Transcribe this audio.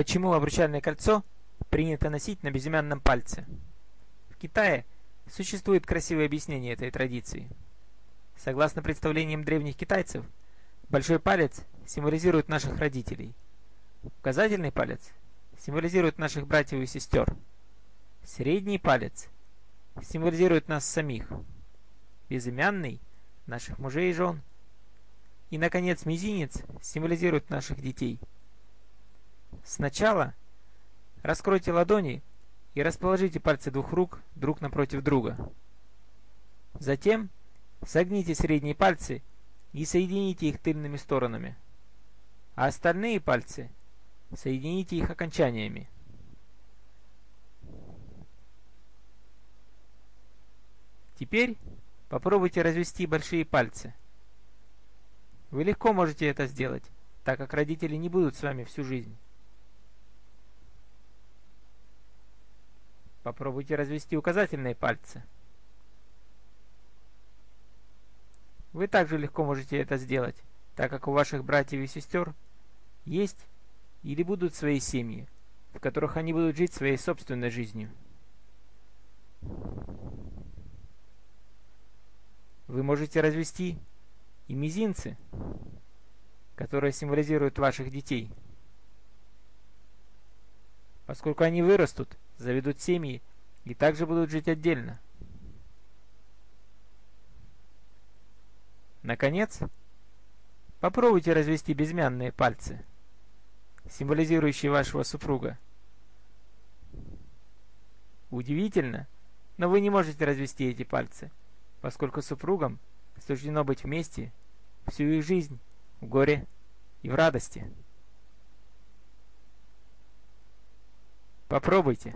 Почему обручальное кольцо принято носить на безымянном пальце? В Китае существует красивое объяснение этой традиции. Согласно представлениям древних китайцев, большой палец символизирует наших родителей, указательный палец символизирует наших братьев и сестер, средний палец символизирует нас самих, безымянный – наших мужей и жен, и, наконец, мизинец символизирует наших детей. Сначала раскройте ладони и расположите пальцы двух рук друг напротив друга. Затем согните средние пальцы и соедините их тыльными сторонами, а остальные пальцы соедините их окончаниями. Теперь попробуйте развести большие пальцы. Вы легко можете это сделать, так как родители не будут с вами всю жизнь. Попробуйте развести указательные пальцы. Вы также легко можете это сделать, так как у ваших братьев и сестер есть или будут свои семьи, в которых они будут жить своей собственной жизнью. Вы можете развести и мизинцы, которые символизируют ваших детей. Поскольку они вырастут, заведут семьи и также будут жить отдельно. Наконец, попробуйте развести безымянные пальцы, символизирующие вашего супруга. Удивительно, но вы не можете развести эти пальцы, поскольку супругам суждено быть вместе всю их жизнь в горе и в радости. Попробуйте.